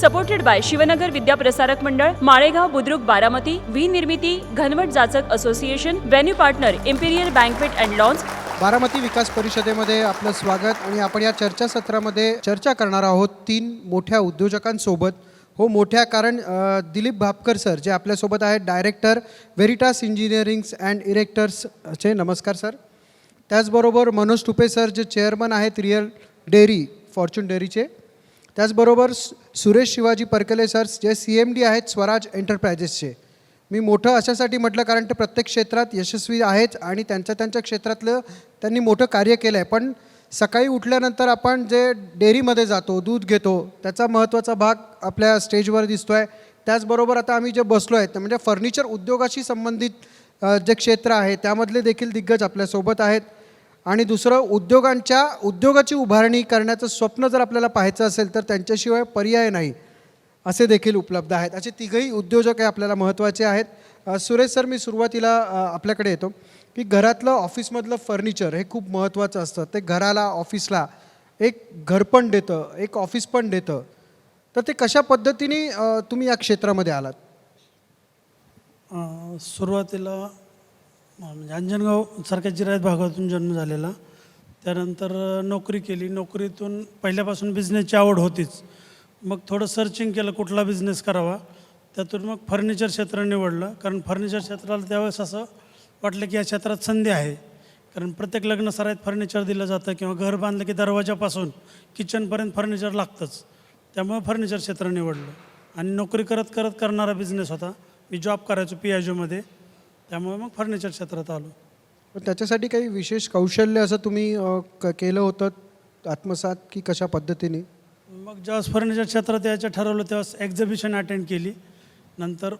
Supported by Shivnagar विद्याप्रसारक मंडळ, Malegaon Budruk Baramati, V Nirmiti, Ghanwat Jachak association, venue partner imperial banquet and lawns. Baramati विकास परिषदेमध्ये आपलं स्वागत. आणि आपण या चर्चासत्रामध्ये चर्चा करणार आहोत 3 मोठ्या उद्योजकांसोबत. हो मोठ्या कारण दिलीप भापकर सर जे आपल्यासोबत आहेत, डायरेक्टर व्हेरिटास इंजिनिअरिंग्स अँड इरेक्टर्सचे. नमस्कार सर. त्याचबरोबर मनोज टुपे सर जे चेअरमन आहेत रिअल डेअरी फॉर्च्यून डेअरीचे. त्याचबरोबर सुरेश शिवाजी परकले सर जे CMD आहेत स्वराज एंटरप्राइजेसचे. मी मोठं अशासाठी म्हटलं कारण ते प्रत्येक क्षेत्रात यशस्वी आहेत आणि त्यांच्या क्षेत्रातलं त्यांनी मोठं कार्य केलं आहे. पण सकाळी उठल्यानंतर आपण जे डेअरीमध्ये जातो, दूध घेतो, त्याचा महत्त्वाचा भाग आपल्या स्टेजवर दिसतो आहे. त्याचबरोबर आता आम्ही जे बसलो आहेत म्हणजे फर्निचर उद्योगाशी संबंधित जे क्षेत्र आहे त्यामधले देखील दिग्गज आपल्यासोबत आहेत. आणि दुसरं उद्योगाची उभारणी करण्याचं स्वप्न जर आपल्याला पाहायचं असेल तर त्यांच्याशिवाय पर्याय नाही असे देखील उपलब्ध आहेत. असे तिघही उद्योजक हे आपल्याला महत्त्वाचे आहेत. सुरेश सर, मी सुरुवातीला आपल्याकडे येतो की घरातलं ऑफिसमधलं फर्निचर हे खूप महत्त्वाचं असतं. ते घराला, ऑफिसला एक घर पण देतं, एक ऑफिस पण देतं. तर ते कशा पद्धतीने तुम्ही या क्षेत्रामध्ये आलात? सुरुवातीला म्हणजे अंजनगाव सारख्या जिरायत भागातून जन्म झालेला. त्यानंतर नोकरी केली. नोकरीतून पहिल्यापासून बिझनेसची आवड होतीच. मग थोडं सर्चिंग केलं कुठला बिझनेस करावा. त्यातून मग फर्निचर क्षेत्र निवडलं. कारण फर्निचर क्षेत्राला त्यावेळेस असं वाटलं की या क्षेत्रात संधी आहे. कारण प्रत्येक लग्न सराईत फर्निचर दिलं जातं किंवा घर बांधलं की दरवाजापासून किचनपर्यंत फर्निचर लागतंच. त्यामुळे फर्निचर क्षेत्र निवडलं. आणि नोकरी करत करत करणारा बिझनेस होता. मी जॉब करायचो पियाजोमध्ये. त्यामुळे मग फर्निचर क्षेत्रात आलो. पण त्याच्यासाठी काही विशेष कौशल्य असं तुम्ही केलं होतं आत्मसात की कशा पद्धतीने? मग ज्यावेळेस फर्निचर क्षेत्रात यायचं ठरवलं त्यावेळेस एक्झिबिशन अटेंड केली. नंतर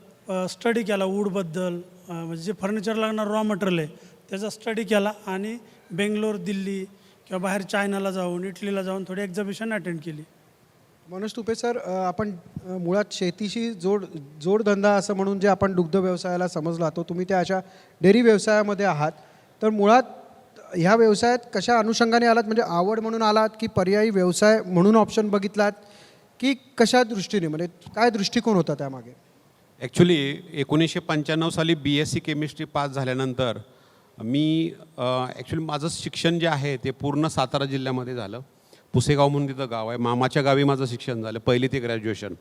स्टडी केला वूडबद्दल, म्हणजे जे फर्निचर लागणार रॉ मटेरियल आहे त्याचा स्टडी केला. आणि बेंगलोर, दिल्ली किंवा बाहेर चायनाला जाऊन, इटलीला जाऊन थोडी एक्झिबिशन अटेंड केली. मनोज तुपे सर, आपण मुळात शेतीशी जोडधंदा असं म्हणून जे आपण दुग्ध व्यवसायाला समजला जातो, तुम्ही त्या अशा डेअरी व्यवसायामध्ये आहात. तर मुळात ह्या व्यवसायात कशा अनुषंगाने आलात? म्हणजे आवड म्हणून आलात की पर्यायी व्यवसाय म्हणून ऑप्शन बघितलात की कशा दृष्टीने, म्हणजे काय दृष्टिकोन होता त्यामागे? ॲक्च्युली 1995 साली BSc केमिस्ट्री पास झाल्यानंतर मी ॲक्च्युली माझं शिक्षण जे आहे ते पूर्ण सातारा जिल्ह्यामध्ये झालं. पुसेगाव म्हणून तिथं गाव आहे. मामाच्या गावी माझं शिक्षण झालं, पहिली ते ग्रॅज्युएशन.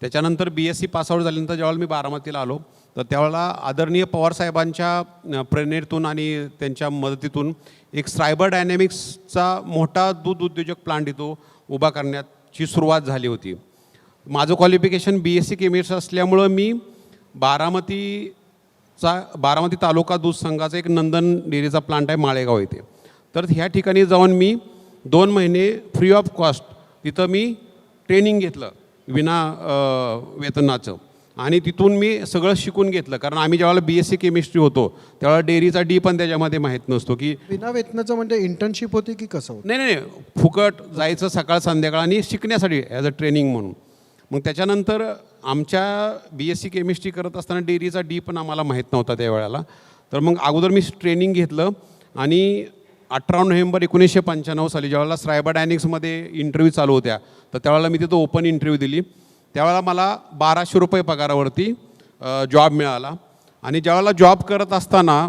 त्याच्यानंतर BSc पासआउट झाल्यानंतर ज्यावेळेला मी बारामतीला आलो तर त्यावेळेला आदरणीय पवारसाहेबांच्या प्रेरणेतून आणि त्यांच्या मदतीतून एक सायबर डायनॅमिक्सचा मोठा दूध उद्योजक प्लांट इथं उभा करण्याची सुरुवात झाली होती. माझं क्वालिफिकेशन BSc केमिस्ट्री असल्यामुळं मी बारामती तालुका दूध संघाचा एक नंदन डेअरीचा प्लांट आहे माळेगाव येथे. तर ह्या ठिकाणी जाऊन मी 2 महिने फ्री ऑफ कॉस्ट तिथं मी ट्रेनिंग घेतलं विना वेतनाचं. आणि तिथून मी सगळं शिकून घेतलं. कारण आम्ही ज्यावेळेला BSc केमिस्ट्री होतो त्यावेळेला डेअरीचा D पण त्याच्यामध्ये माहीत नसतो. की विना वेतनाचं म्हणजे इंटर्नशिप होती की कसं होतं? नाही, फुकट जायचं सकाळ संध्याकाळ आणि शिकण्यासाठी ॲज अ ट्रेनिंग म्हणून. मग त्याच्यानंतर आमच्या BSc केमिस्ट्री करत असताना डेअरीचा D पण आम्हाला माहीत नव्हता त्यावेळेला. तर मग अगोदर मी ट्रेनिंग घेतलं. आणि 18 नोव्हेंबर 1995 साली ज्यावेळेला सायबर डायनॅमिक्समध्ये इंटरव्ह्यू चालू होत्या तर त्यावेळेला मी तिथं ओपन इंटरव्ह्यू दिली. त्यावेळेला मला 1200 रुपये पगारावरती जॉब मिळाला. आणि ज्यावेळेला जॉब करत असताना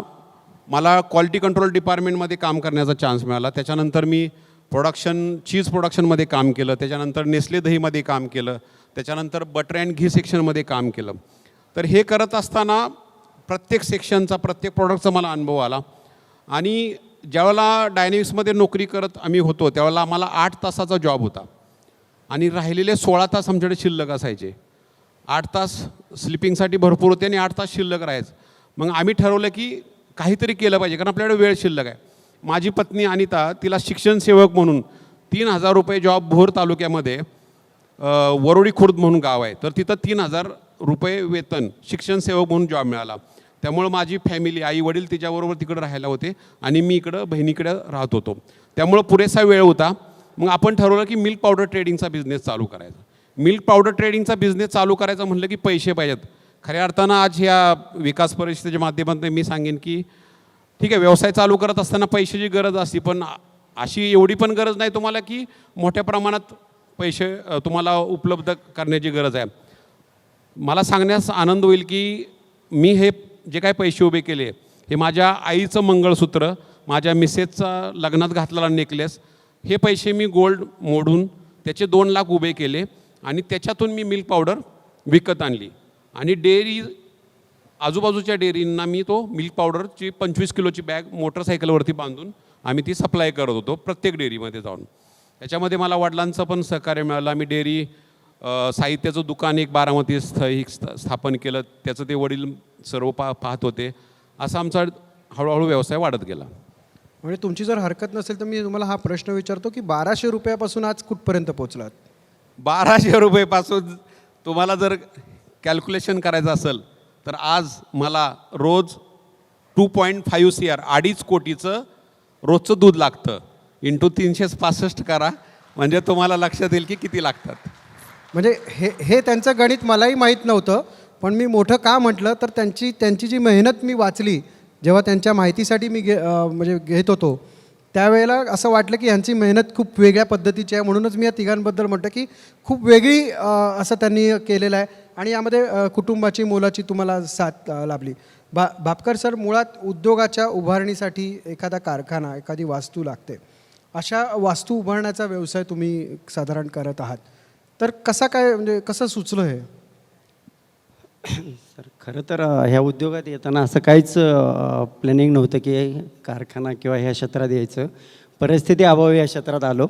मला क्वालिटी कंट्रोल डिपार्टमेंटमध्ये काम करण्याचा चान्स मिळाला. त्याच्यानंतर मी चीज प्रोडक्शनमध्ये काम केलं. त्याच्यानंतर नेस्ले दहीमध्ये काम केलं. त्याच्यानंतर बटर अँड घी सेक्शनमध्ये काम केलं. तर हे करत असताना प्रत्येक सेक्शनचा, प्रत्येक प्रोडक्टचा मला अनुभव आला. आणि ज्यावेळेला डायनॅमिक्समध्ये नोकरी करत आम्ही होतो त्यावेळेला आम्हाला 8 तासाचा जॉब होता. आणि राहिलेले 16 तास आमच्याकडे शिल्लक असायचे. 8 तास स्लिपिंगसाठी भरपूर होते आणि 8 तास शिल्लक राहायचं. मग आम्ही ठरवलं की काहीतरी केलं पाहिजे कारण आपल्याकडे वेळ शिल्लक आहे. माझी पत्नी अनिता, तिला शिक्षण सेवक म्हणून 3000 रुपये जॉब भोर तालुक्यामध्ये वरोडी खुर्द म्हणून गाव आहे तर तिथं 3000 रुपये वेतन शिक्षण सेवक म्हणून जॉब मिळाला. त्यामुळं माझी फॅमिली, आई वडील तिच्याबरोबर तिकडं राहायला होते आणि मी इकडं बहिणीकडे राहत होतो. त्यामुळं पुरेसा वेळ होता. मग आपण ठरवलं की मिल्क पावडर ट्रेडिंगचा बिझनेस चालू करायचा. मिल्क पावडर ट्रेडिंगचा बिझनेस चालू करायचं म्हटलं की पैसे पाहिजेत. खऱ्या अर्थानं आज ह्या विकास परिषदेच्या माध्यमातून मी सांगेन की ठीक आहे, व्यवसाय चालू करत असताना पैशाची गरज असते, पण अशी एवढी पण गरज नाही तुम्हाला की मोठ्या प्रमाणात पैसे तुम्हाला उपलब्ध करण्याची गरज आहे. मला सांगण्यास आनंद होईल की मी हे जे काही पैसे उभे केले हे माझ्या आईचं मंगळसूत्र, माझ्या मिसेसचा लग्नात घातलेला नेकलेस, हे पैसे मी गोल्ड मोडून त्याचे 2 लाख उभे केले आणि त्याच्यातून मी मिल्क पावडर विकत आणली. आणि डेअरी आजूबाजूच्या डेअरींना मी तो मिल्क पावडरची 25 किलोची बॅग मोटरसायकलवरती बांधून आम्ही ती सप्लाय करत होतो प्रत्येक डेअरीमध्ये जाऊन. त्याच्यामध्ये मला वडिलांचं पण सहकार्य मिळालं. आम्ही डेअरी साहित्याचं दुकान एक बारामती स्थापन केलं. त्याचं ते वडील सर्व पाहत होते. असा आमचा हळूहळू व्यवसाय वाढत गेला. म्हणजे तुमची जर हरकत नसेल तर मी तुम्हाला हा प्रश्न विचारतो की 1200 रुपयापासून आज कुठपर्यंत पोहोचलात? 1200 रुपयेपासून तुम्हाला जर कॅल्क्युलेशन करायचं असेल तर आज मला रोज 2.5 CR 2.5 कोटीचं रोजचं दूध लागतं. इंटू 365 करा म्हणजे तुम्हाला लक्षात येईल की किती लागतात. म्हणजे हे त्यांचं गणित मलाही माहीत नव्हतं, पण मी मोठं का म्हटलं तर त्यांची जी मेहनत मी वाचली जेव्हा त्यांच्या माहितीसाठी मी म्हणजे घेत होतो त्यावेळेला असं वाटलं की ह्यांची मेहनत खूप वेगळ्या पद्धतीची आहे. म्हणूनच मी या तिघांबद्दल म्हणतो की खूप वेगळी असं त्यांनी केलेलं आहे आणि यामध्ये कुटुंबाची मोलाची तुम्हाला साथ लाभली. भापकर सर, मुळात उद्योगाच्या उभारणीसाठी एखादा कारखाना, एखादी वास्तू लागते. अशा वास्तू उभारण्याचा व्यवसाय तुम्ही साधारण करत आहात, तर कसा काय म्हणजे कसं सुचलं हे? सर, खरं तर ह्या उद्योगात येताना असं काहीच प्लॅनिंग नव्हतं की कारखाना किंवा ह्या क्षेत्रात यायचं. परिस्थिती अभावी या क्षेत्रात आलो.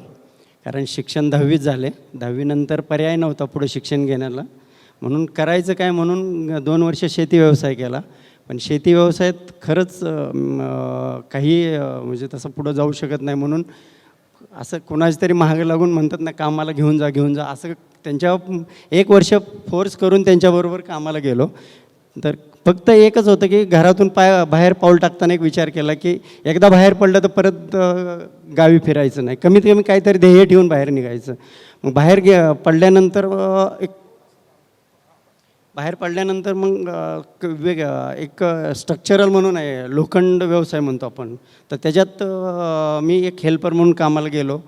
कारण शिक्षण 10वीच झाले. 10वीनंतर पर्याय नव्हता पुढे शिक्षण घेण्याला. म्हणून करायचं काय म्हणून 2 वर्ष शेती व्यवसाय केला. पण शेती व्यवसायात खरंच काही म्हणजे तसं पुढं जाऊ शकत नाही. म्हणून असं कोणाच तरी महाग लागून म्हणतात ना, कामाला घेऊन जा असं त्यांच्या 1 वर्ष फोर्स करून त्यांच्याबरोबर कामाला गेलो. तर फक्त एकच होतं की घरातून बाहेर पाऊल टाकताना एक विचार केला की एकदा बाहेर पडलं तर परत गावी फिरायचं नाही. कमीत कमी काहीतरी ध्येय ठेवून बाहेर निघायचं. मग बाहेर पडल्यानंतर मग एक स्ट्रक्चरल म्हणून आहे, लोखंड व्यवसाय म्हणतो आपण. तर त्याच्यात मी एक हेल्पर म्हणून कामाला गेलो.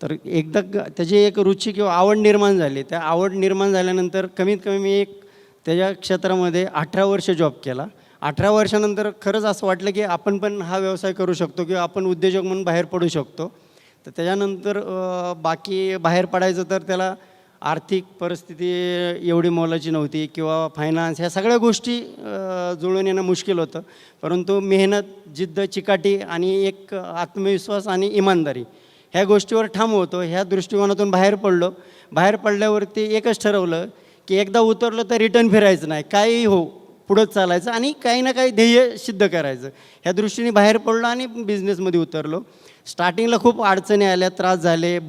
तर एकदा त्याची एक रुची किंवा आवड निर्माण झाली. त्या आवड निर्माण झाल्यानंतर कमीत कमी मी त्याच्या क्षेत्रामध्ये 18 वर्ष जॉब केला. 18 वर्षानंतर खरंच असं वाटलं की आपण पण हा व्यवसाय करू शकतो किंवा आपण उद्योजक म्हणून बाहेर पडू शकतो. तर त्याच्यानंतर बाकी बाहेर पडायचं तर त्याला आर्थिक परिस्थिती एवढी मोलाची नव्हती किंवा फायनान्स, ह्या सगळ्या गोष्टी जुळवून येणं मुश्किल होतं. परंतु मेहनत, जिद्द, चिकाटी आणि एक आत्मविश्वास आणि इमानदारी ह्या गोष्टीवर ठाम होतो. ह्या दृष्टिकोनातून बाहेर पडलो. बाहेर पडल्यावरती एकच ठरवलं की एकदा उतरलं तर रिटर्न फिरायचं नाही, काही हो पुढंच चालायचं आणि काही ना काही ध्येय सिद्ध करायचं. ह्या दृष्टीने बाहेर पडलो आणि बिझनेसमध्ये उतरलो. स्टार्टिंगला खूप अडचणी आल्या, त्रास झाले,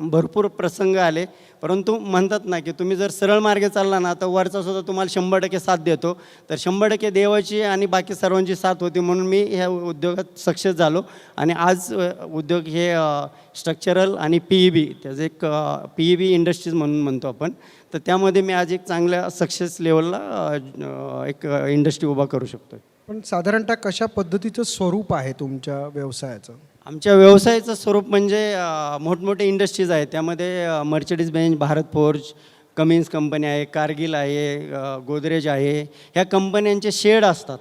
भरपूर प्रसंग आले. परंतु म्हणतात ना की तुम्ही जर सरळ मार्गे चालला ना तर वरचा सुद्धा तुम्हाला 100% साथ देतो. तर 100% देवाची आणि बाकी सर्वांची साथ होती. म्हणून मी ह्या उद्योगात सक्सेस झालो आणि आज उद्योग हे स्ट्रक्चरल आणि PEB, त्याचं एक PEB इंडस्ट्रीज म्हणून म्हणतो आपण. तर त्यामध्ये मी आज एक चांगल्या सक्सेस लेवलला एक इंडस्ट्री उभा करू शकतो. पण साधारणतः कशा पद्धतीचं स्वरूप आहे तुमच्या व्यवसायाचं? आमच्या व्यवसायाचं स्वरूप म्हणजे मोठमोठे इंडस्ट्रीज आहेत. त्यामध्ये Mercedes Benz, Bharat Forge, Cummins company आहे, कारगिल आहे, गोदरेज आहे. ह्या कंपन्यांचे शेड असतात.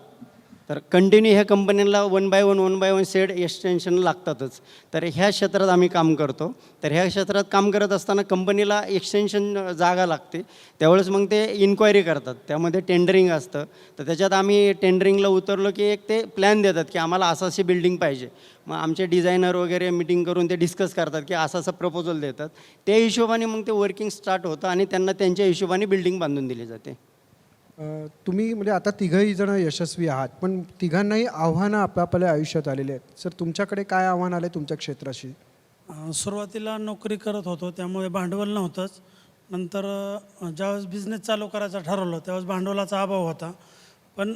तर कंटिन्यू ह्या कंपन्यांना 1 बाय 1 शेड एक्सटेन्शन लागतातच. तर ह्या क्षेत्रात आम्ही काम करतो. तर ह्या क्षेत्रात काम करत असताना कंपनीला एक्सटेन्शन जागा लागते. त्यावेळेस मग ते इन्क्वायरी करतात. त्यामध्ये टेंडरिंग असतं. तर त्याच्यात आम्ही टेंडरिंगला उतरलो की एक ते प्लॅन देतात की आम्हाला असं अशी बिल्डिंग पाहिजे. मग आमचे डिझायनर वगैरे मिटिंग करून ते डिस्कस करतात की असं प्रपोजल देतात. त्या हिशोबाने मग ते वर्किंग स्टार्ट होतं आणि त्यांना त्यांच्या हिशोबाने बिल्डिंग बांधून दिली जाते. तुम्ही म्हणजे आता तिघही जण यशस्वी आहात, पण तिघांनाही आव्हानं आपापल्या आयुष्यात आलेली आहेत. सर, तुमच्याकडे काय आव्हान आलं तुमच्या क्षेत्राशी? सुरुवातीला नोकरी करत होतो त्यामुळे भांडवल नव्हतंच. नंतर ज्यावेळेस बिझनेस चालू करायचा ठरवलं त्यावेळेस भांडवलाचा अभाव होता. पण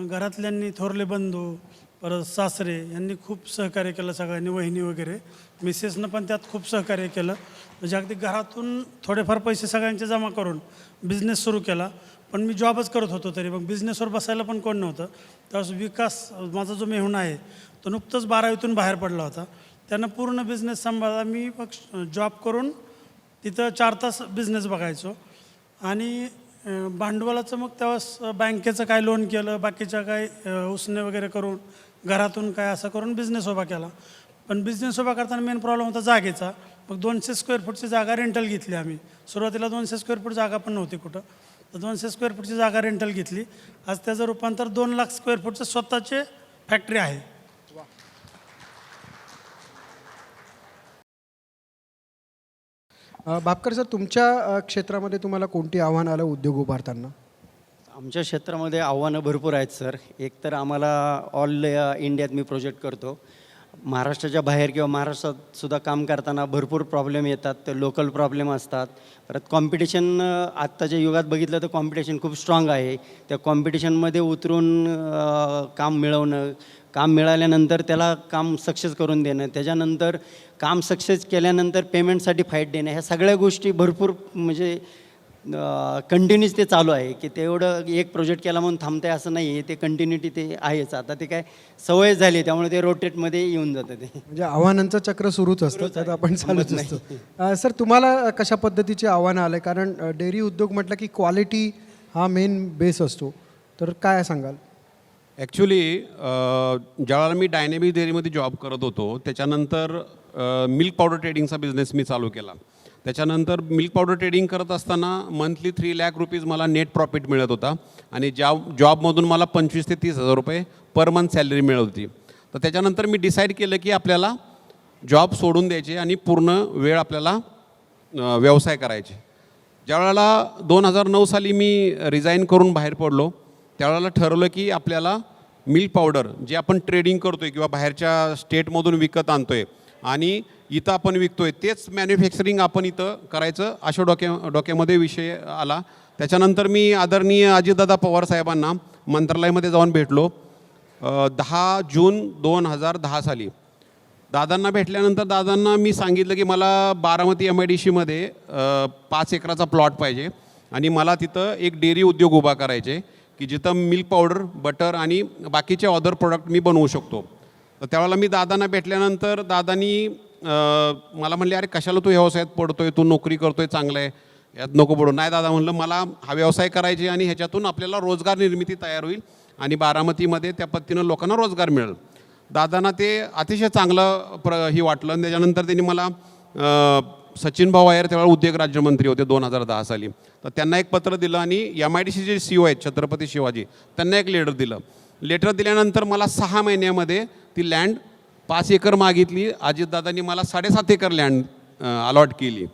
घरातल्यांनी, थोरले बंधू, परत सासरे यांनी खूप सहकार्य केलं सगळ्यांनी, वहिनी वगैरे, मिसेसनं पण त्यात खूप सहकार्य केलं. म्हणजे अगदी घरातून थोडेफार पैसे सगळ्यांचे जमा करून बिझनेस सुरू केला. पण मी जॉबच करत होतो तरी मग बिझनेसवर बसायला पण कोण नव्हतं. त्यावेळेस विकास, माझा जो मेहुणा आहे तो नुकतंच 12वीतून बाहेर पडला होता. त्यानं पूर्ण बिझनेस सांभाळला. मी मग जॉब करून तिथं 4 तास बिझनेस बघायचो आणि भांडवलाचं मग तेव्हा बँकेचं काय लोन केलं, बाकीच्या काय उसने वगैरे करून घरातून काय असं करून बिझनेस उभा केला. पण बिझनेस उभा करताना मेन प्रॉब्लेम होता जागेचा. मग 200 स्क्वेअर फूटची जागा रेंटल घेतली आम्ही. सुरुवातीला 200 स्क्वेअर फूट जागा पण नव्हती कुठं, तर 200 स्क्वेअर फूटची जागा रेंटल घेतली. आज त्याचं रूपांतर 2 लाख स्क्वेअर फूटचं स्वतःचे फॅक्टरी आहे. भापकर सर, तुमच्या क्षेत्रामध्ये तुम्हाला कोणती आव्हान आलं उद्योग उभारताना? आमच्या क्षेत्रामध्ये आव्हानं भरपूर आहेत सर. एक तर आम्हाला ऑल इंडियात मी प्रोजेक्ट करतो. महाराष्ट्राच्या बाहेर किंवा महाराष्ट्रात सुद्धा काम करताना भरपूर प्रॉब्लेम येतात. ते लोकल प्रॉब्लेम असतात. परत कॉम्पिटिशन आत्ताच्या युगात बघितलं तर कॉम्पिटिशन खूप स्ट्रॉंग आहे. त्या कॉम्पिटिशनमध्ये उतरून काम मिळवणं, काम मिळाल्यानंतर त्याला काम सक्सेस करून देणं, त्याच्यानंतर काम सक्सेस केल्यानंतर पेमेंटसाठी फाईट देणं, ह्या सगळ्या गोष्टी भरपूर म्हणजे कंटिन्यूस ते चालू आहे. की तेवढं एक प्रोजेक्ट केला म्हणून थांबतं आहे असं नाही आहे. ते कंटिन्युटी ते आहेच. आता ते काय सवय झाली, त्यामुळे ते रोटेटमध्ये येऊन जातं. ते म्हणजे आव्हानांचं चक्र सुरूच असतं, त्यात आपण चालूच असतो. सर, तुम्हाला कशा पद्धतीचे आव्हानं आले? कारण डेअरी उद्योग म्हटलं की क्वालिटी हा मेन बेस असतो, तर काय सांगाल? ॲक्च्युली ज्यावेळेला मी डायनॅमिक डेअरीमध्ये जॉब करत होतो, त्याच्यानंतर मिल्क पावडर ट्रेडिंगचा बिझनेस मी चालू केला. त्याच्यानंतर मिल्क पावडर ट्रेडिंग करत असताना मंथली 3 लाख रुपीज मला नेट प्रॉफिट मिळत होता आणि जॉबमधून मला 25 ते 30 हजार रुपये पर मंथ सॅलरी मिळत होती. तर त्याच्यानंतर मी डिसाईड केलं की आपल्याला जॉब सोडून द्यायचे आणि पूर्ण वेळ आपल्याला व्यवसाय करायचे. ज्यावेळेला 2009 साली मी रिझाईन करून बाहेर पडलो, त्यावेळेला ठरवलं की आपल्याला मिल्क पावडर जे आपण ट्रेडिंग करतो आहे किंवा बाहेरच्या स्टेटमधून विकत आणतो आहे आणि इथं आपण विकतो आहे, तेच मॅन्युफॅक्चरिंग आपण इथं करायचं अशा डोक्यामध्ये विषय आला. त्याच्यानंतर मी आदरणीय अजितदादा पवार साहेबांना मंत्रालयामध्ये जाऊन भेटलो 10 जून 2010 साली. दादांना भेटल्यानंतर दादांना मी सांगितलं की मला बारामती MIDCमध्ये 5 एकराचा प्लॉट पाहिजे आणि मला तिथं एक डेअरी उद्योग उभा करायचे की जिथं मिल्क पावडर, बटर आणि बाकीचे अदर प्रोडक्ट मी बनवू शकतो. तर त्यावेळेला मी दादांना भेटल्यानंतर दादांनी मला म्हणले, अरे कशाला तू व्यवसायात पडतोय, तू नोकरी करतोय, चांगलं आहे, यात नको पडू. नाही दादा म्हणलं, मला हा व्यवसाय करायचे आणि ह्याच्यातून आपल्याला रोजगार निर्मिती तयार होईल आणि बारामतीमध्ये त्या पद्धतीनं लोकांना रोजगार मिळेल. दादांना ते अतिशय चांगलं ही वाटलं आणि त्याच्यानंतर त्यांनी मला सचिन भाऊ अय्यर त्यावेळेला उद्योग राज्यमंत्री होते 2010 साली, तर त्यांना एक पत्र दिलं आणि MIDC जे CEO आहेत छत्रपती शिवाजी, त्यांना एक लेटर दिलं. लेटर दिल्यानंतर मला 6 महिन्यामध्ये ती लँड 5 एकर मागितली. अजितदादांनी मला 7.5 एकर लँड अलॉट केली.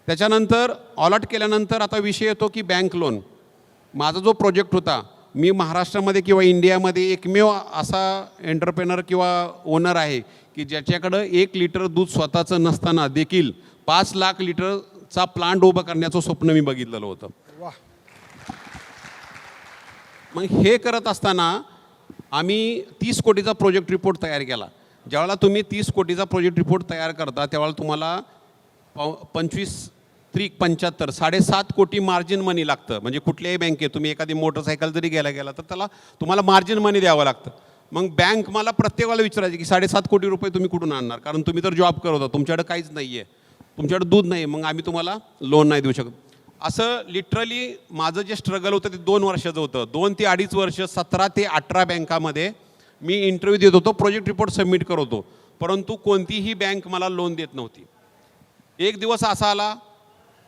त्याच्यानंतर अलॉट केल्यानंतर आता विषय येतो की बँक लोन. माझा जो प्रोजेक्ट होता, मी महाराष्ट्रामध्ये किंवा इंडियामध्ये एकमेव असा एंटरप्रेनर किंवा ओनर आहे की ज्याच्याकडं 1 लिटर दूध स्वतःचं नसताना देखील 5 लाख लिटरचा प्लांट उभं करण्याचं स्वप्न मी बघितलेलं होतं. मग हे करत असताना आम्ही 30 कोटीचा प्रोजेक्ट रिपोर्ट तयार केला. ज्यावेळेला तुम्ही 30 कोटीचा प्रोजेक्ट रिपोर्ट तयार करता त्यावेळेला तुम्हाला 25-75 7.5 कोटी मार्जिन मनी लागतं. म्हणजे कुठल्याही बँकेत तुम्ही एखादी मोटरसायकल जरी गेला तर त्याला तुम्हाला मार्जिन मनी द्यावं लागतं. मग बँक मला प्रत्येकाला विचारायची की 7.5 कोटी रुपये तुम्ही कुठून आणणार, कारण तुम्ही तर जॉब करत होता, तुमच्याकडे काहीच नाही आहे, तुमच्याकडे दूध नाही, मग आम्ही तुम्हाला लोन नाही देऊ शकत. असं लिटरली माझं जे स्ट्रगल होतं ते 2 वर्षाचं होतं. 2 ते 2.5 वर्ष 17 ते 18 बँकामध्ये मी इंटरव्ह्यू देत होतो, प्रोजेक्ट रिपोर्ट सबमिट करत होतो, परंतु कोणतीही बँक मला लोन देत नव्हती. एक दिवस असा आला,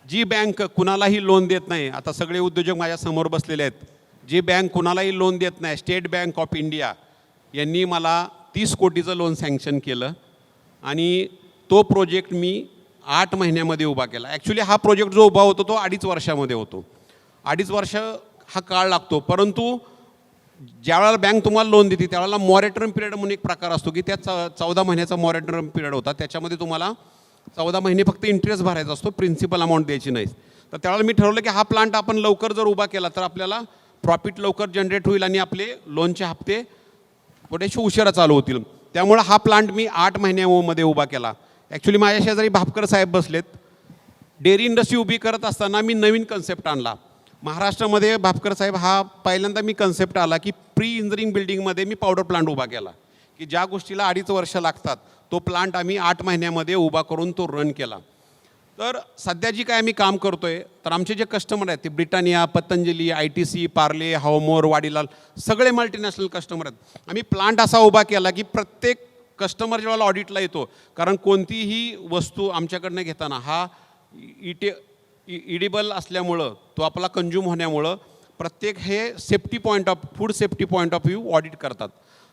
जी बँक कुणालाही लोन देत नाही, आता सगळे उद्योजक माझ्या समोर बसलेले आहेत, जी बँक कुणालाही लोन देत नाही, स्टेट बँक ऑफ इंडिया यांनी मला 30 कोटीचं लोन सँक्शन केलं आणि तो प्रोजेक्ट मी 8 महिन्यामध्ये उभा केला. ॲक्च्युली हा प्रोजेक्ट जो उभा होतो तो 2.5 वर्षामध्ये होतो. 2.5 वर्ष हा काळ लागतो, परंतु ज्यावेळेला बँक तुम्हाला लोन देते त्यावेळेला मॉरेटरम पिरियड म्हणून एक प्रकार असतो की त्या 14 महिन्याचा मॉरेटरम पिरियड होता. त्याच्यामध्ये तुम्हाला 14 महिने फक्त इंटरेस्ट भरायचा असतो, प्रिन्सिपल अमाऊंट द्यायची नाही. तर त्यावेळेला मी ठरवलं की हा प्लांट आपण लवकर जर उभा केला तर आपल्याला प्रॉफिट लवकर जनरेट होईल आणि आपले लोनचे हप्ते थोडेसे उशिरा चालू होतील. त्यामुळे हा प्लांट मी 8 महिन्यामध्ये उभा केला. ॲक्च्युली माझ्या शेजारी भापकर साहेब बसलेत. डेअरी इंडस्ट्री उभी करत असताना मी नवीन कन्सेप्ट आणला महाराष्ट्रामध्ये. भापकर साहेब हा पहिल्यांदा मी कन्सेप्ट आला की प्री इंजिनिअरिंग बिल्डिंगमध्ये मी पावडर प्लांट उभा केला की ज्या गोष्टीला 2.5 वर्ष लागतात तो प्लांट आम्ही 8 महिन्यामध्ये उभा करून तो रन केला. तर सध्या जी काय आम्ही काम करतोय तर आमचे जे कस्टमर आहेत ते ब्रिटानिया, पतंजली, ITC, पार्ले, हावमोर, वाडीलाल सगळे मल्टीनॅशनल कस्टमर आहेत. आम्ही प्लांट असा उभा केला की प्रत्येक कस्टमर जेव्हा ऑडिटला येतो, कारण कोणतीही वस्तू आमच्याकडनं घेताना हा इडिबल असल्यामुळं तो आपला कंझ्युम होण्यामुळं प्रत्येक हे food safety point of view audit करतात.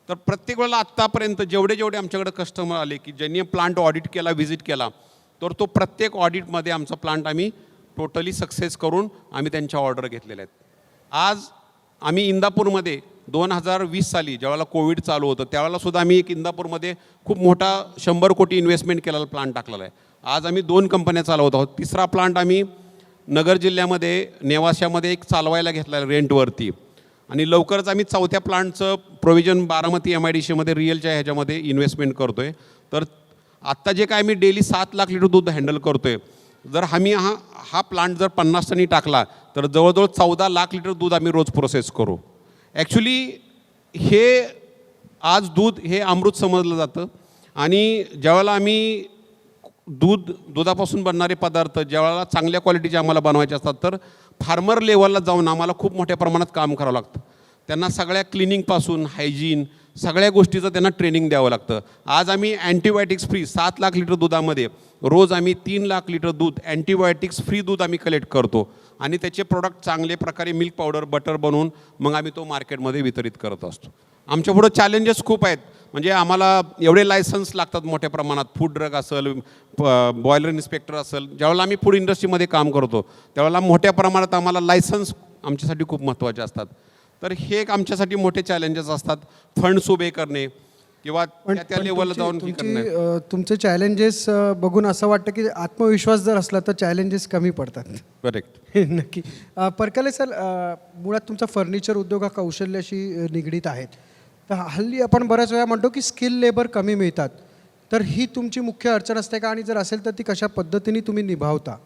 तर प्रत्येक वेळेला आत्तापर्यंत जेवढे आमच्याकडे कस्टमर आले की ज्यांनी प्लांट ऑडिट केला, व्हिजिट केला, तर तो प्रत्येक ऑडिटमध्ये आमचा प्लांट आम्ही टोटली सक्सेस करून आम्ही त्यांच्या ऑर्डर घेतलेल्या आहेत. आज आम्ही इंदापूरमध्ये 2020 साली ज्यावेळेला कोविड चालू होतं त्यावेळेलासुद्धा आम्ही एक इंदापूरमध्ये खूप मोठा 100 कोटी इन्व्हेस्टमेंट केलेला प्लांट टाकलेला आहे. आज आम्ही 2 कंपन्या चालवत आहोत. तिसरा प्लांट आम्ही नगर जिल्ह्यामध्ये नेवाशामध्ये एक चालवायला घेतला आहे रेंटवरती, आणि लवकरच आम्ही 4थ्या प्लांटचं प्रोव्हिजन बारामती MIDCमध्ये रिअलच्या ह्याच्यामध्ये इन्व्हेस्टमेंट करतो आहे. तर आत्ता जे काय आम्ही डेली 7 लाख लिटर दूध हँडल करतो आहे, जर आम्ही हा प्लांट जर 50 टनी टाकला तर जवळजवळ 14 लाख लिटर दूध आम्ही रोज प्रोसेस करू. ॲक्च्युली हे आज दूध हे अमृत समजलं जातं, आणि ज्यावेळेला आम्ही दुधापासून बनणारे पदार्थ ज्यावेळेला चांगल्या क्वालिटीचे आम्हाला बनवायचे असतात तर फार्मर लेवलला जाऊन आम्हाला खूप मोठ्या प्रमाणात काम करावं लागतं. त्यांना सगळ्या क्लिनिंगपासून हायजीन सगळ्या गोष्टीचं त्यांना ट्रेनिंग द्यावं लागतं. आज आम्ही अँटीबायोटिक्स फ्री 7 लाख लिटर दुधामध्ये रोज आम्ही 3 लाख लिटर दूध अँटीबायोटिक्स फ्री दूध आम्ही कलेक्ट करतो, आणि त्याचे प्रोडक्ट चांगले प्रकारे मिल्क पावडर, बटर बनवून मग आम्ही तो मार्केटमध्ये वितरित करत असतो. आमच्यापुढं चॅलेंजेस खूप आहेत. म्हणजे आम्हाला एवढे लायसन्स लागतात मोठ्या प्रमाणात. फूड ड्रग असेल, बॉयलर इन्स्पेक्टर असेल, ज्यावेळेला आम्ही फूड इंडस्ट्रीमध्ये काम करतो त्यावेळेला मोठ्या प्रमाणात आम्हाला लायसन्स आमच्यासाठी खूप महत्त्वाचे असतात. तर हे एक आमच्यासाठी मोठे चॅलेंजेस असतात. फंड्स उभे करणे किंवा त्या लेवलला जाऊन तुमचे चॅलेंजेस बघून असं वाटतं की आत्मविश्वास जर असला तर चॅलेंजेस कमी पडतात. करेक्ट. नक्की. परकले सर, मुळात तुमचा फर्निचर उद्योग हा कौशल्याशी निगडीत आहे. तर हल्ली आपण बऱ्याच वेळा म्हणतो की स्किल लेबर कमी मिळतात, तर ही तुमची मुख्य अडचण असते का, आणि जर असेल तर ती कशा पद्धतीने तुम्ही निभावता?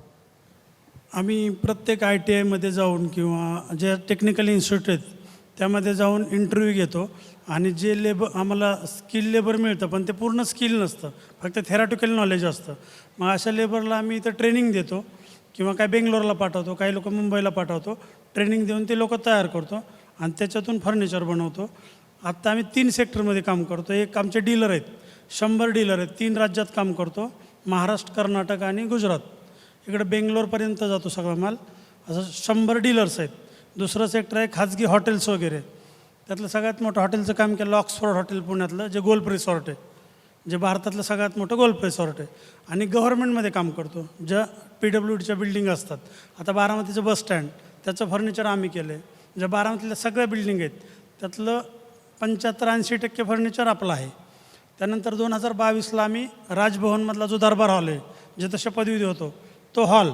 आम्ही प्रत्येक ITIमध्ये जाऊन किंवा जे टेक्निकल इन्स्टिट्यूट आहेत त्यामध्ये जाऊन इंटरव्ह्यू घेतो, आणि जे आम्हाला स्किल लेबर मिळतं पण ते पूर्ण स्किल नसतं, फक्त थेरॅटिकल नॉलेज असतं. मग अशा लेबरला आम्ही इथं ट्रेनिंग देतो किंवा काय बेंगलोरला पाठवतो, काही लोक मुंबईला पाठवतो. ट्रेनिंग देऊन ते लोक तयार करतो आणि त्याच्यातून फर्निचर बनवतो. आत्ता आम्ही 3 सेक्टरमध्ये काम करतो. एक आमचे डीलर आहेत, 100 डीलर आहेत, 3 राज्यात काम करतो, महाराष्ट्र, कर्नाटक आणि गुजरात. इकडे बेंगलोरपर्यंत जातो सगळा माल. असं 100 डीलर्स आहेत. दुसरं सेक्टर आहे खाजगी हॉटेल्स वगैरे. त्यातलं सगळ्यात मोठं हॉटेलचं काम केलं ऑक्सफोर्ड हॉटेल पुण्यातलं, जे गोल्फ रिसॉर्ट आहे, जे भारतातलं सगळ्यात मोठं गोल्फ रिसॉर्ट आहे. आणि गव्हर्नमेंटमध्ये काम करतो, ज्या PWDच्या बिल्डिंग असतात. आता बारामतीचं बस स्टँड, त्याचं फर्निचर आम्ही केलं आहे. ज्या बारामतीतल्या सगळ्या बिल्डिंग आहेत त्यातलं 75-80% फर्निचर आपलं आहे. त्यानंतर 2022ला आम्ही राजभवनमधला जो दरबार हॉल आहे, जिथं शपथविधी होतो, तो हॉल,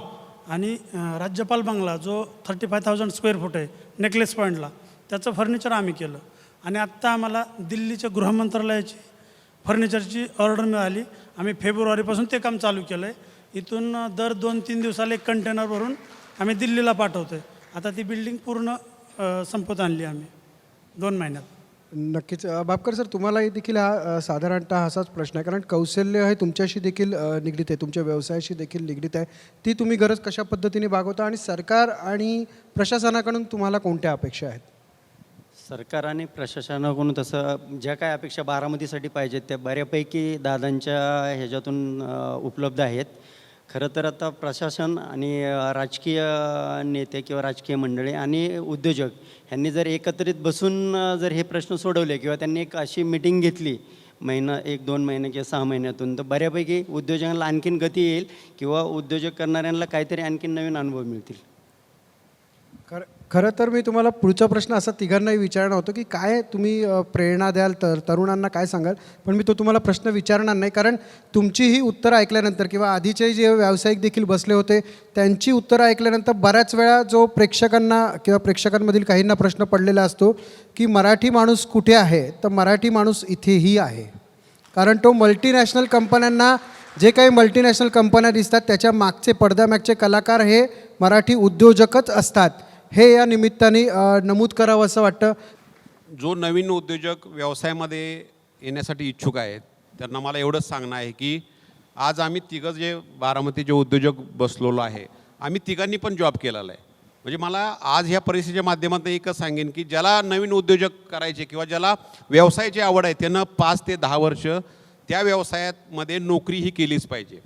आणि राज्यपाल बंगला जो 35,000 स्क्वेअर फूट आहे नेकलेस पॉईंटला, त्याचं फर्निचर आम्ही केलं. आणि आत्ता आम्हाला दिल्लीच्या गृहमंत्रालयाची फर्निचरची ऑर्डर मिळाली. आम्ही फेब्रुवारीपासून ते काम चालू केलं आहे. इथून दर 2-3 दिवसाला एक कंटेनर भरून आम्ही दिल्लीला पाठवतो आहे. आता ती बिल्डिंग पूर्ण संपत आणली आम्ही 2 महिन्यात. नक्कीच. बापकर सर, तुम्हालाही देखील हा साधारणतः असाच प्रश्न आहे, कारण कौशल्य हे तुमच्याशी देखील निगडीत आहे, तुमच्या व्यवसायाशी देखील निगडीत आहे. ती तुम्ही गरज कशा पद्धतीने भागवता, आणि सरकार आणि प्रशासनाकडून तुम्हाला कोणत्या अपेक्षा आहेत? सरकार आणि प्रशासनाकडून तसं ज्या काय अपेक्षा बारामतीसाठी पाहिजेत त्या बऱ्यापैकी दादांच्या ह्याच्यातून उपलब्ध आहेत. खरं तर आता प्रशासन आणि राजकीय नेते किंवा राजकीय मंडळी आणि उद्योजक ह्यांनी जर एकत्रित बसून जर हे प्रश्न सोडवले किंवा त्यांनी एक अशी मीटिंग घेतली 1-2 महिने किंवा 6 महिन्यातून, तर बऱ्यापैकी उद्योजकांना आणखीन गती येईल किंवा उद्योजक करणाऱ्यांना काहीतरी आणखीन नवीन अनुभव मिळतील. खरं तर मी तुम्हाला पुढचा प्रश्न असा तिघांनाही विचारणार होतो की काय तुम्ही प्रेरणा द्याल, तर तरुणांना काय सांगाल, पण मी तो तुम्हाला प्रश्न विचारणार नाही, कारण तुमची ही उत्तरं ऐकल्यानंतर किंवा आधीचे जे व्यावसायिक देखील बसले होते त्यांची उत्तरं ऐकल्यानंतर बऱ्याच वेळा जो प्रेक्षकांना किंवा प्रेक्षकांमधील काहींना प्रश्न पडलेला असतो की मराठी माणूस कुठे आहे, तर मराठी माणूस इथेही आहे. कारण तो मल्टीनॅशनल कंपन्यांना, जे काही मल्टीनॅशनल कंपन्या दिसतात त्याच्या मागचे, पडद्यामागचे कलाकार हे मराठी उद्योजकच असतात, हे या निमित्ताने नमूद करावं असं वाटतं. जो नवीन उद्योजक व्यवसायामध्ये येण्यासाठी इच्छुक आहेत त्यांना मला एवढंच सांगणं आहे की आज आम्ही तिघं जे बारामतीचे उद्योजक बसलेलो आहे, आम्ही तिघांनी पण जॉब केलेला आहे. म्हणजे मला आज ह्या परिस्थितीच्या माध्यमातून एकच सांगेन की ज्याला नवीन उद्योजक करायचे किंवा ज्याला व्यवसायाची आवड आहे त्यानं 5 ते 10 वर्ष त्या व्यवसायामध्ये नोकरी ही केलीच पाहिजे.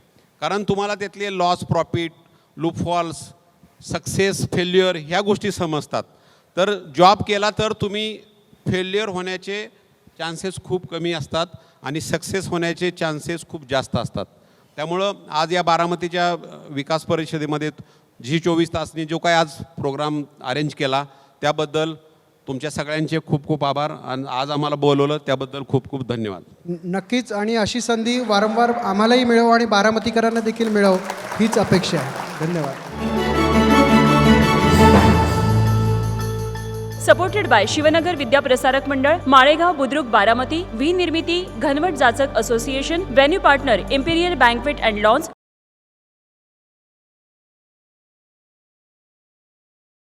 कारण तुम्हाला त्यातले लॉस प्रॉफिट, लूपफॉल्स, सक्सेस फेल्युअर ह्या गोष्टी समजतात. तर जॉब केला तर तुम्ही फेल्युअर होण्याचे चान्सेस खूप कमी असतात आणि सक्सेस होण्याचे चान्सेस खूप जास्त असतात. त्यामुळं आज या बारामतीच्या विकास परिषदेमध्ये G24 तासनी जो काय आज प्रोग्राम अरेंज केला त्याबद्दल तुमच्या सगळ्यांचे खूप खूप आभार आणि आज आम्हाला बोलवलं त्याबद्दल खूप खूप धन्यवाद. नक्कीच, आणि अशी संधी वारंवार आम्हालाही मिळव आणि बारामतीकरांना देखील मिळव हीच अपेक्षा आहे. धन्यवाद. Supported by Shivnagar Vidya Prasarak Mandal, Malegaon Budruk Baramati, V Nirmiti, Ghanwat Jachak association, venue partner imperial banquet and lawns,